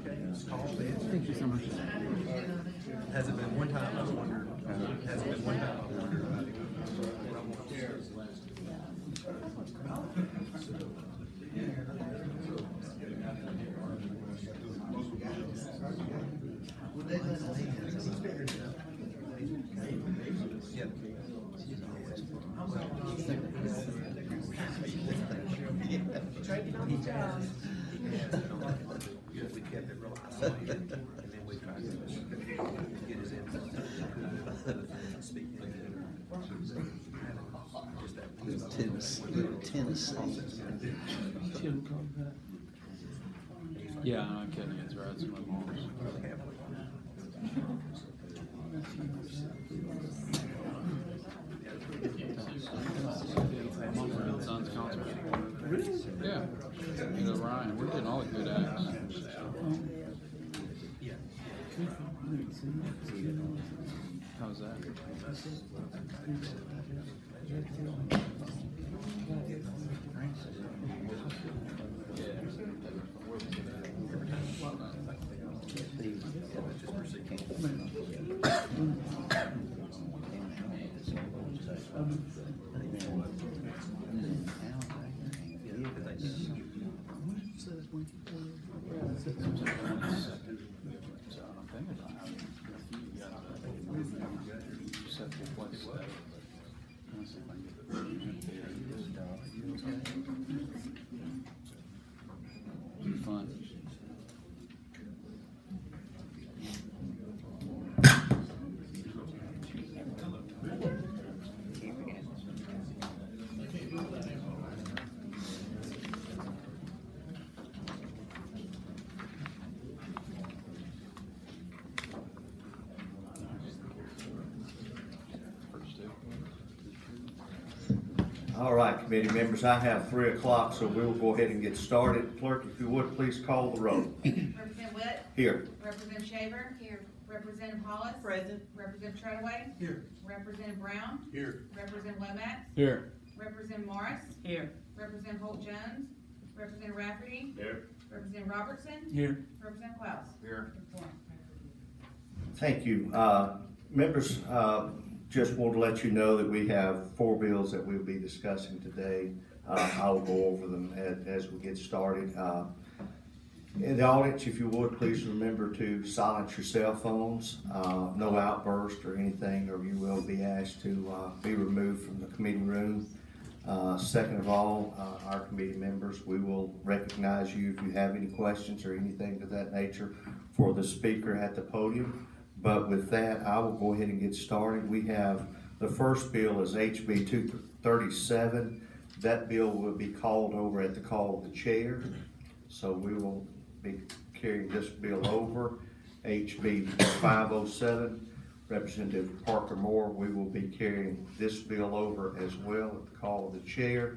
okay, just call in. Thank you so much. Has it been one time I've wondered, has it been one time I've wondered about it? Yeah. We kept it real isolated, and then we tried to get his input. Speak. Tennessee. Yeah, I'm kidding. It's right. It's my mom's. Son's concert. Really? Yeah. You know, Ryan, we're getting all the good acts. How's that? So I'm thinking about how you got set the place up. Let's see if I can get the fun. All right, committee members, I have 3 o'clock, so we will go ahead and get started. Clerk, if you would, please call the roll. Representative Witt? Here. Representative Shaver? Here. Representative Hollis? Present. Representative Treadaway? Here. Representative Brown? Here. Representative Lomax? Here. Representative Morris? Here. Representative Holt Jones? Representative Rafferty? Here. Representative Robertson? Here. Representative Klaus? Here. Thank you. Members, just want to let you know that we have 4 bills that we'll be discussing today. I will go over them as we get started. In the audience, if you would, please remember to silence your cell phones. No outburst or anything, or you will be asked to be removed from the committee room. Second of all, our committee members, we will recognize you if you have any questions or anything of that nature for the speaker at the podium. But with that, I will go ahead and get started. We have, the first bill is HB 237. That bill will be called over at the call of the chair. So we will be carrying this bill over. HB 507, Representative Parker Moore, we will be carrying this bill over as well at the call of the chair.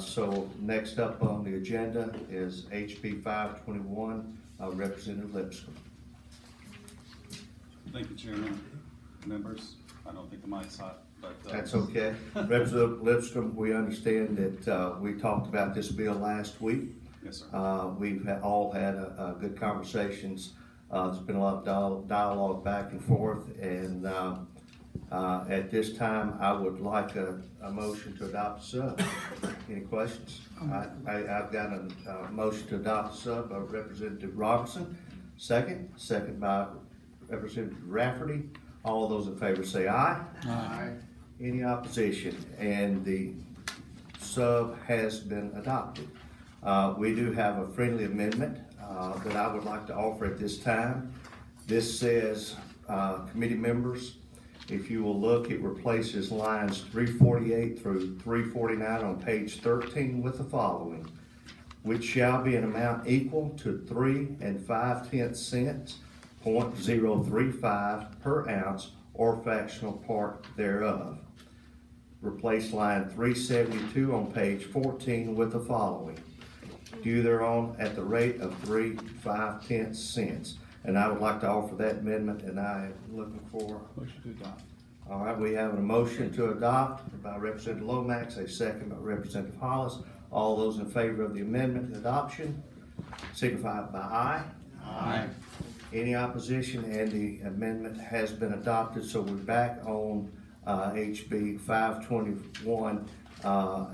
So next up on the agenda is HB 521, Representative Lipscomb. Thank you, Chairman. Members, I don't think the mic's hot, but. That's okay. Representative Lipscomb, we understand that we talked about this bill last week. Yes, sir. We've all had a good conversations. There's been a lot of dialogue back and forth, and at this time, I would like a motion to adopt the sub. Any questions? I've got a motion to adopt the sub by Representative Robertson. Second by Representative Rafferty. All those in favor say aye. Aye. Any opposition? And the sub has been adopted. We do have a friendly amendment that I would like to offer at this time. This says, committee members, if you will look, it replaces lines 348 through 349 on page 13 with the following: which shall be an amount equal to 3 5/10 cents, 0.035 per ounce or fractional part thereof. Replace line 372 on page 14 with the following: due thereon at the rate of 3 5/10 cents. And I would like to offer that amendment, and I am looking for. Motion to adopt. All right, we have a motion to adopt by Representative Lomax, a second by Representative Hollis. All those in favor of the amendment and adoption signify by aye. Aye. Any opposition? And the amendment has been adopted, so we're back on, HB 521,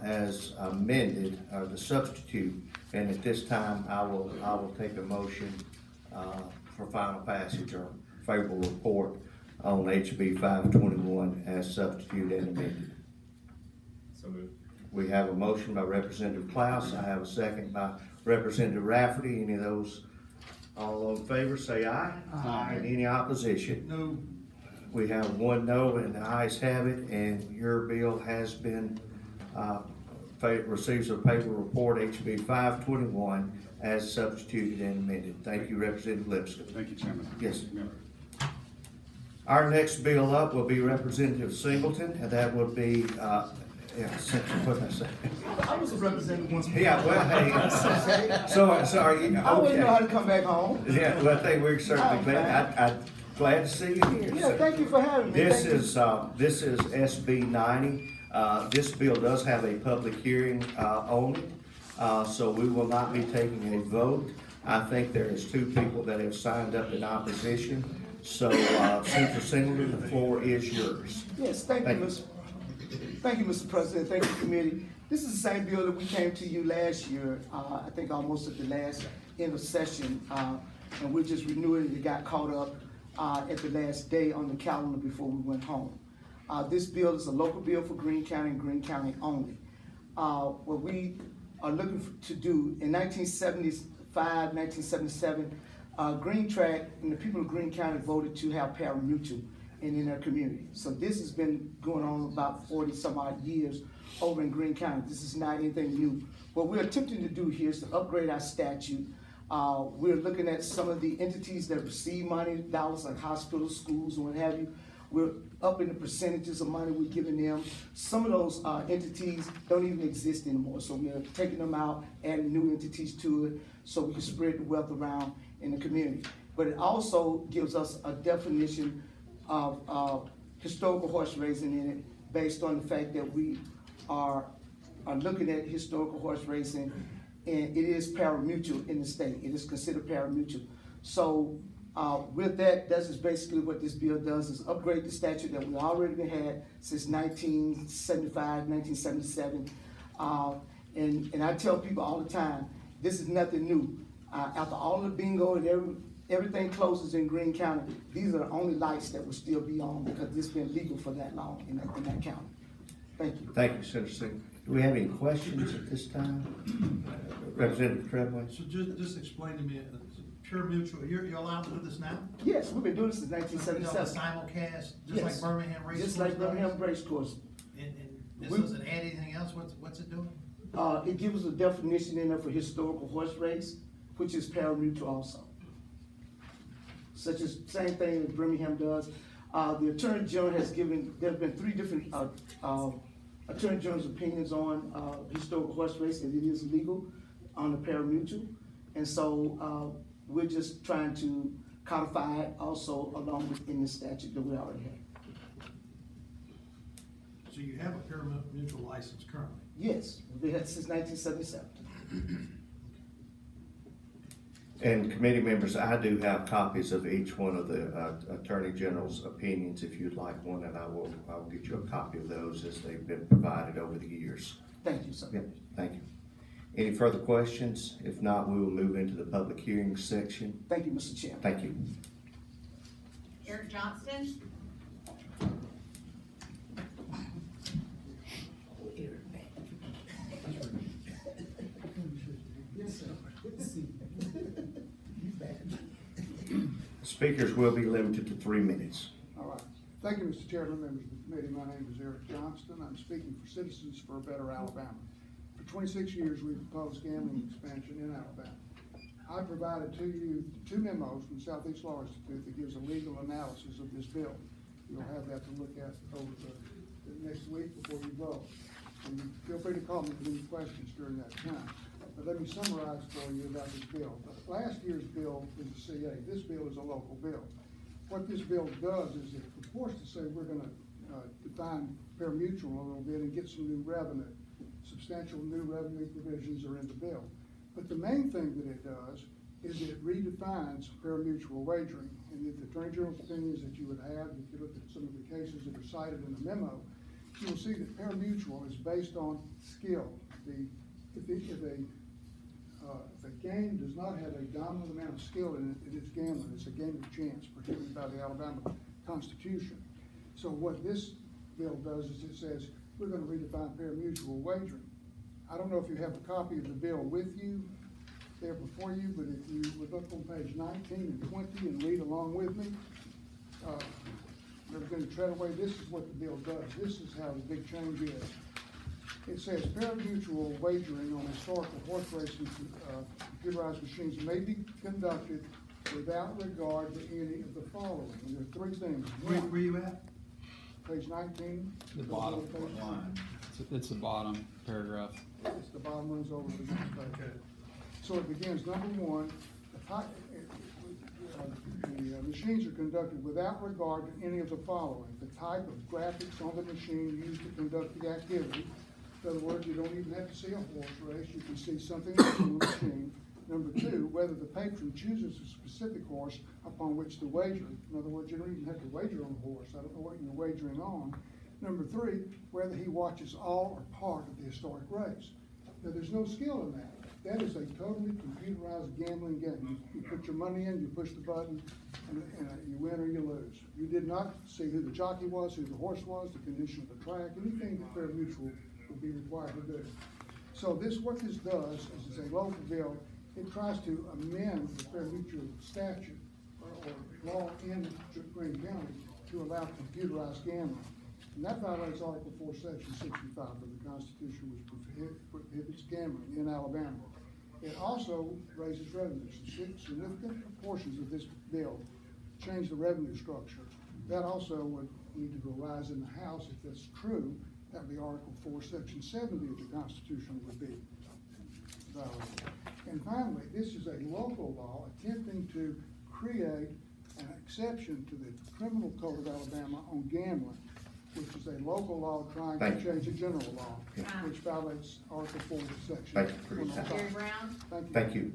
as amended, or the substitute. And at this time, I will take a motion, for final passage or favorable report on HB 521 as substitute and amended. So moved. We have a motion by Representative Klaus. I have a second by Representative Rafferty. Any of those, all in favor, say aye. Aye. And any opposition? No. We have one no, and the ayes have it, and your bill has been, receives a paper report, HB 521, as substituted and amended. Thank you, Representative Lipscomb. Thank you, Chairman. Yes. Member. Our next bill up will be Representative Singleton, and that would be, what did I say? I was a representative once. Yeah, well, hey, sorry, I wouldn't know how okay. to come back home. Yeah, well, I think we're certainly Oh, glad, I'm glad to see you here. Yeah, sir. thank you for having me. This Thank you. is SB 90. This bill does have a public hearing, on it, so we will not be taking a vote. I think there is two people that have signed up in opposition, so, Senator Singleton, the floor is yours. Yes, thank you, Thank you. Thank you, Mr. President. Thank you, committee. This is the same bill that we came to you last year, I think almost at the last end of session, and we're just renewing it. It got caught up, at the last day on the calendar before we went home. This bill is a local bill for Greene County and Greene County only. What we are looking to do, in 1975, 1977, Green Track and the people of Greene County voted to have pari-mutuel in their community. So this has been going on about 40 some odd years over in Greene County. This is not anything new. What we're attempting to do here is to upgrade our statute. We're looking at some of the entities that receive money, dollars like hospitals, schools, and what have you. We're upping the percentages of money we're giving them. Some of those entities don't even exist anymore, so we're taking them out, adding new entities to it, so we can spread the wealth around in the community. But it also gives us a definition of historical horse racing in it, based on the fact that we are looking at historical horse racing, and it is pari-mutuel in the state. It is considered pari-mutuel. So with that, that's just basically what this bill does, is upgrade the statute that we already had since 1975, 1977. And I tell people all the time, this is nothing new. After all the bingo and everything closes in Greene County, these are the only lights that will still be on, because it's been legal for that long in that county. Thank you. Thank you, Senator Singleton. Do we have any questions at this time? Representative Treadway? So just explain to me, pure mutual, you're allowed to do this now? Yes, we've been doing this since Y'all 1977. simulcast, just Yes. like Birmingham Race Just Course like Birmingham does? Race Course. And this We- doesn't add anything else, what's it doing? It gives a definition in there for historical horse race, which is pari-mutuel also. Such as, same thing that Birmingham does. The Attorney General has given, there have been three different, Attorney General's opinions on, historical horse race, and it is legal on the pari-mutuel. And so, we're just trying to codify it also along with in the statute that we already have. So you have a pure mutual license currently? Yes, we've had it since 1977. And committee members, I do have copies of each one of the Attorney General's opinions. If you'd like one, and I will get you a copy of those as they've been provided over the years. Thank you, sir. Yep, thank you. Any further questions? If not, we will move into the public hearing section. Thank you, Mr. Chairman. Thank you. Eric Johnston, Speakers will be limited to 3 minutes. All right. Thank you, Mr. Chairman, members of the committee. My name is Eric Johnston. I'm speaking for Citizens for a Better Alabama. For 26 years, we've opposed gambling expansion in Alabama. I provided to you 2 memos from Southeast Law Institute that gives a legal analysis of this bill. You'll have that to look at over the next week before you vote. And you feel free to call me with any questions during that time. But let me summarize for you about this bill. Last year's bill is a CA. This bill is a local bill. What this bill does is it purports to say we're gonna define pari-mutuel a little bit and get some new revenue. Substantial new revenue provisions are in the bill. But the main thing that it does is it redefines pari-mutuel wagering. And if the Attorney General's opinions that you would have, if you look at some of the cases that are cited in the memo, you will see that pari-mutuel is based on skill. If a game does not have a dominant amount of skill in it, it is gambling. It's a game of chance, prohibited by the Alabama Constitution. So what this bill does is it says, we're gonna redefine pari-mutuel wagering. I don't know if you have a copy of the bill with you there before you, but if you would look on page 19 and 20 and read along with me, Representative Treadaway, this is what the bill does. This is how the big change is. It says pari-mutuel wagering on historical horse racing computerized machines may be conducted without regard to any of the following. And there are three things. Where you at? Page 19. The bottom Page- line. It's the bottom paragraph. It's the bottom runs over the next page. So it begins, number one, the machines are conducted without regard to any of the following. The type of graphics on the machine used to conduct the activity. In other words, you don't even have to see a horse race, you can see something else on the machine. Number two, whether the patron chooses a specific horse upon which to wager. In other words, you don't even have to wager on a horse, I don't know what you're wagering on. Number three, whether he watches all or part of the historic race. Now, there's no skill in that. That is a totally computerized gambling game. You put your money in, you push the button, and you win or you lose. You did not see who the jockey was, who the horse was, the condition of the track, anything that pari-mutuel would be required to do. So what this does is it's a local bill. It tries to amend the pari-mutuel statute or law in Greene County to allow computerized gambling. And that violates Article 4, Section 65 of the Constitution, which prohibits gambling in Alabama. It also raises revenues. Significant portions of this bill change the revenue structure. That also would need to go rise in the House. If that's true, that would be Article 4, Section 70 of the Constitution would be violated. And finally, this is a local law attempting to create an exception to the Criminal Code of Alabama on gambling, which is a local law trying to Thank you. change a general law, which violates Article 4, Section. Thank you for your 105. time. Jerry Brown? Thank you.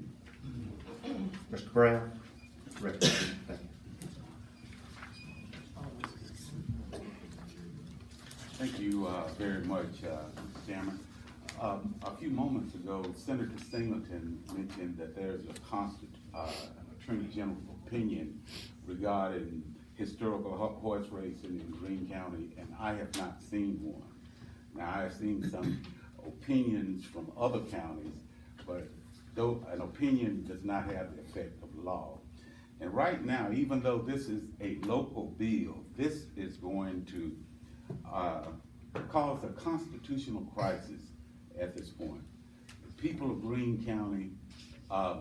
Thank you. Mr. Brown? Thank you. Thank you very much, Mr. Chairman. A few moments ago, Senator Singleton mentioned that there's a Attorney General's opinion regarding historical horse racing in Greene County, and I have not seen one. Now, I have seen some opinions from other counties, but though an opinion does not have the effect of law. And right now, even though this is a local bill, this is going to cause a constitutional crisis at this point. The people of Greene County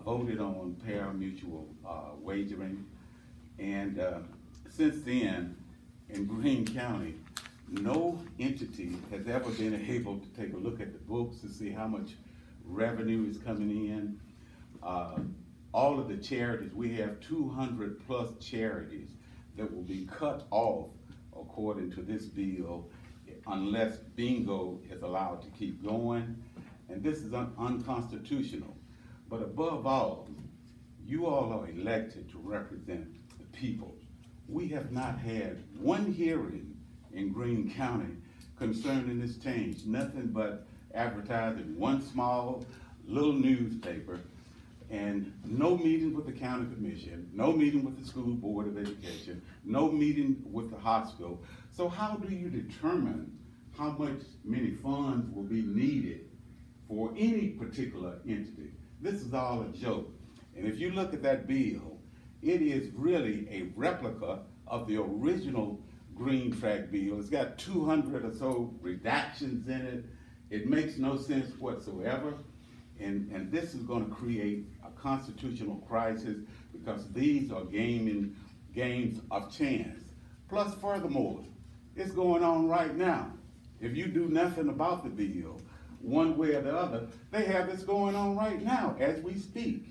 voted on pari-mutuel wagering, and since then, in Greene County, no entity has ever been able to take a look at the books to see how much revenue is coming in. All of the charities, we have 200 plus charities that will be cut off according to this bill unless bingo is allowed to keep going. And this is unconstitutional. But above all, you all are elected to represent the people. We have not had one hearing in Greene County concerning this change, nothing but advertising one small little newspaper, and no meeting with the county commission, no meeting with the school board of education, no meeting with the hospital. So how do you determine how many funds will be needed for any particular entity? This is all a joke. And if you look at that bill, it is really a replica of the original Green Track bill. It's got 200 or so redactions in it. It makes no sense whatsoever. And this is going to create a constitutional crisis because these are games of chance. Plus, furthermore, it's going on right now. If you do nothing about the bill, one way or the other, they have this going on right now as we speak.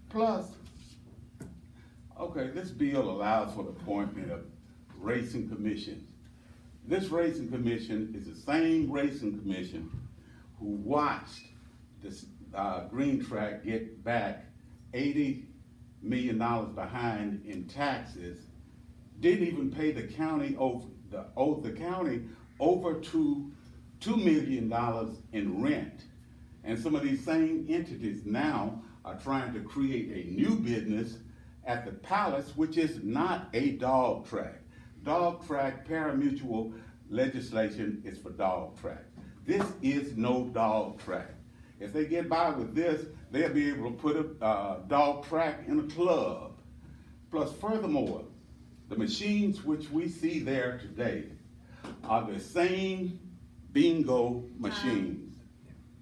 Plus, okay, this bill allows for the appointment of racing commissions. This racing commission is the same racing commission who watched this Green Track get back $80 million behind in taxes, didn't even pay the county the county over $2 million in rent. And some of these same entities now are trying to create a new business at the Palace, which is not a dog track. Dog track parimutuel legislation is for dog track. This is no dog track. If they get by with this, they'll be able to put a dog track in a club. Plus, furthermore, the machines which we see there today are the same bingo machines.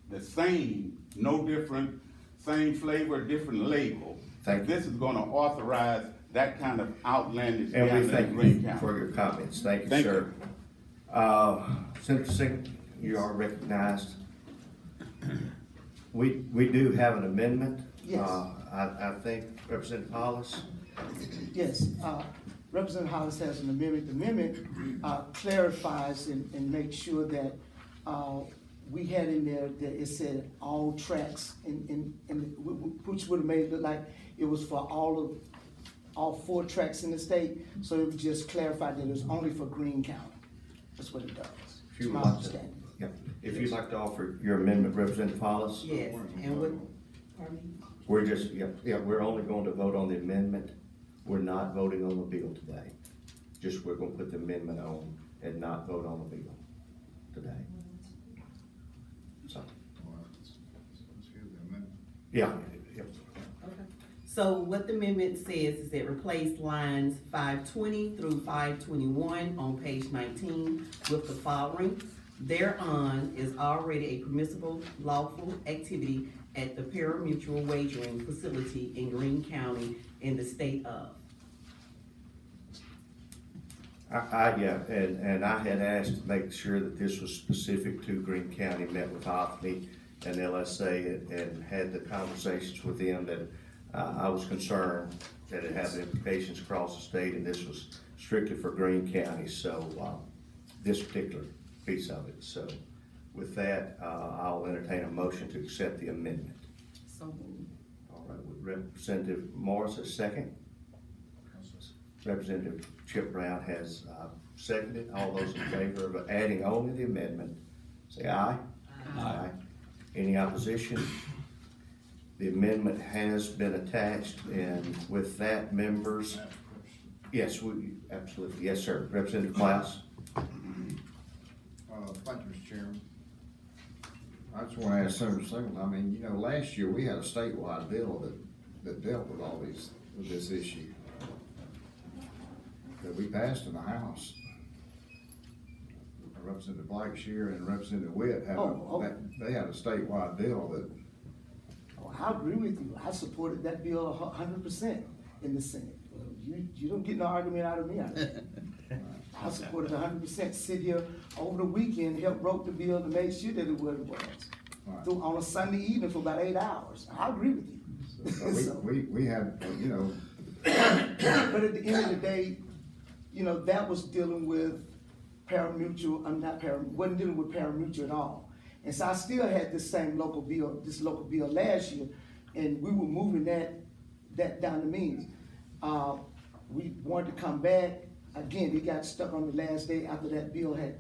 The same, no different, same flavor, different label. Thank you. This is gonna authorize that kind of outlandish And we gambling in thank Green you County. for your comments. Thank you, Thank sir. Senator Singh, you are recognized. We do have an amendment. Yes. I think Representative Hollis. Yes, Representative Hollis has an amendment. The amendment clarifies and makes sure that we had in there that it said all tracks, which would have made it look like it was for all 4 tracks in the state. So it would just clarify that it was only for Greene County. That's what it does. If you It's would my like to, understanding. yeah, if you'd like to offer your amendment, Representative Hollis. Yes, and what, pardon me? We're just, we're only going to vote on the amendment. We're not voting on the bill today. Just, we're gonna put the amendment on and not vote on the bill today. So, yeah. So what the amendment says is that replace lines 520 through 521 on page 19 with the following. Thereon is already a permissible lawful activity at the parimutuel wagering facility in Greene County in the state of. And I had asked to make sure that this was specific to Greene County, met with Hoffney and LSA and had the conversations with them that I was concerned that it had implications across the state and this was strictly for Greene County, so, this particular piece of it. So with that, I'll entertain a motion to accept the amendment. So moved. All right, with Representative Morris as second. Representative Chip Brown has seconded. All those in favor of adding only the amendment, say aye. Aye. Any opposition? The amendment has been attached, and with that, members, yes, we, absolutely, yes, sir. Representative Klaus? Thank you, Mr. Chairman. I just want to ask Senator Singleton, I mean, you know, last year we had a statewide bill that dealt with all with this issue that we passed in the House. Representative Blackshear and Representative Witt had they had a statewide bill that. Oh, I agree with you. I supported that bill 100% in the Senate. You don't get no argument out of me. I supported 100%. Sit here over the weekend, helped wrote the bill to make sure that it was what it was. Right. On a Sunday evening for about 8 hours. I agree with you. So we had, you know. But at the end of the day, you know, that was dealing with parimutuel, wasn't dealing with parimutuel at all. And so I still had this local bill last year, and we were moving that down the means. We wanted to come back. Again, we got stuck on the last day after that bill had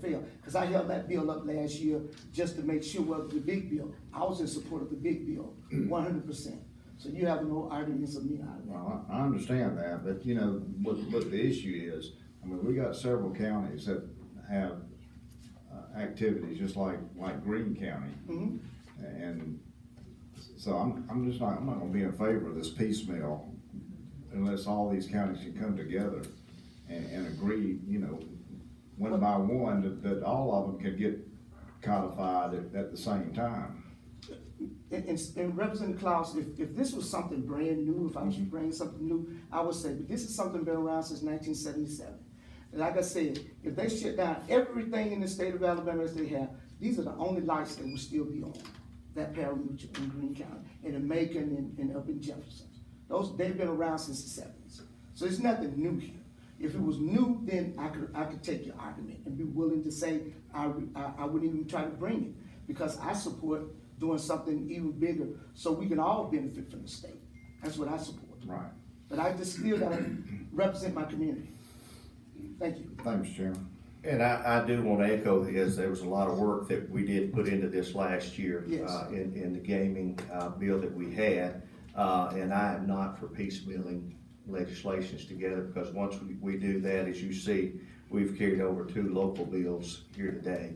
failed. Because I held that bill up last year just to make sure what the big bill. I was in support of the big bill, 100%. So you have no arguments of me out of that. Well, I understand that, but you know, what the issue is, I mean, we got several counties that have activities just like Greene County. Mm-hmm. And so I'm not gonna be in favor of this piecemeal unless all these counties can come together and agree, you know, one by one, that all of them can get codified at the same time. And Representative Klaus, if this was something brand new, if I was bringing something new, I would say, but this is something been around since 1977. And like I said, if they shut down everything in the state of Alabama as they have, these are the only lights that will still be on, that parimutuel in Greene County, and in Macon and up in Jefferson. They've been around since the 70s. So it's nothing new here. If it was new, then I could take your argument and be willing to say I wouldn't even try to bring it, because I support doing something even bigger, so we can all benefit from the state. That's what I support. Right. But I just still gotta represent my community. Thank you. Thanks, Chairman. And I do want to echo, because there was a lot of work that we did put into this last year. Yes. In the gaming, bill that we had. And I am not for piecemealing legislations together, because once we do that, as you see, we've carried over 2 local bills here today,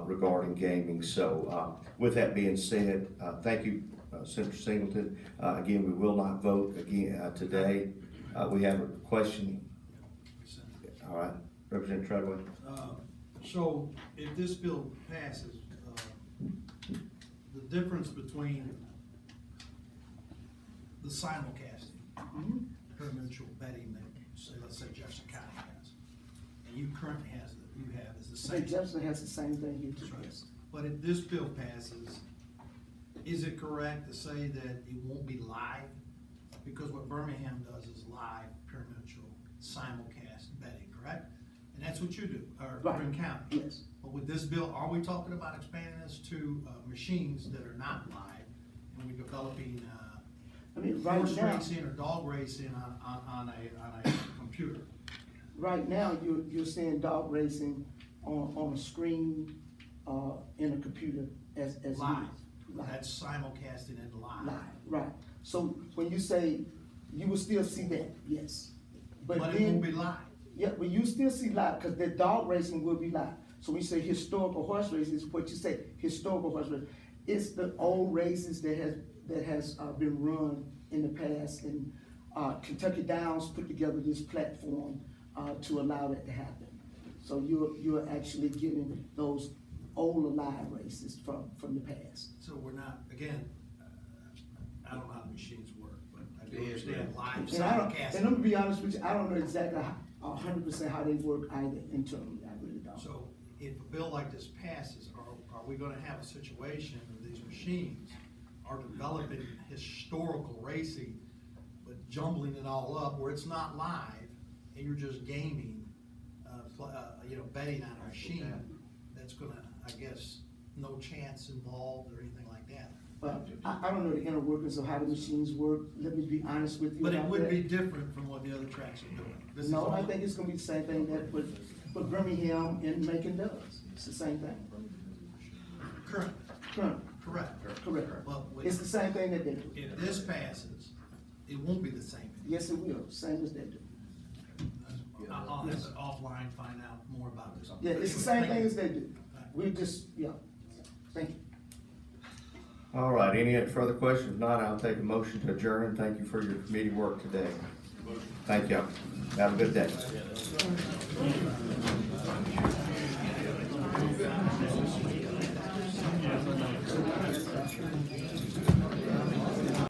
regarding gaming. So, with that being said, thank you, Senator Singleton. Again, we will not vote again, today. We have a question. All right, Representative Treadway. So if this bill passes, the difference between the simulcasting, pari-mutuel betting that, say, let's say Jefferson County has, and you currently have is the St. same. Jefferson has the same thing here too. That's right. Yes. But if this bill passes, is it correct to say that it won't be live? Because what Birmingham does is live pari-mutuel simulcast betting, correct? And that's what you do, or Right. Greene County. Yes. But with this bill, are we talking about expanding this to, machines that are not live? And we're developing, I mean, right horse now, racing or dog racing on a computer? right now, you're seeing dog racing on a screen, in a computer as Live. Live. That's simulcasting it live. Live, right. So when you say, you will still see that, yes. But it then- won't be live. Yeah, but you still see live, because the dog racing will be live. So when you say historical horse racing, is what you say, historical horse racing. It's the old races that has been run in the past, and Kentucky Downs put together this platform to allow that to happen. So you're actually getting those old live races from the past. So we're not, again, I don't know how the machines work, but I do Yeah, understand live And I'm simulcasting. gonna be honest with you, I don't know exactly 100% how they work either internally, I really don't. So if a bill like this passes, are we gonna have a situation where these machines are developing historical racing, but jumbling it all up where it's not live, and you're just gaming, betting on a machine that's gonna, I guess, no chance involved or anything like that? But I don't know the inner workings of how the machines work, let me be honest with you But it about would that. be different from what the other tracks are doing. This is No, I all- think it's gonna be the same thing that what Birmingham and Macon does, it's the same thing. Current, Correct, correct. But with- it's the same thing that they do. If this passes, it won't be the same. Yes, it will, same as they do. I'll have to offline find out more about this. Yeah, it's the same thing as they do. We just, yeah, thank you. All right, any further questions? If not, I'll take a motion to adjourn. Thank you for your committee work today. Thank you. Have a good day.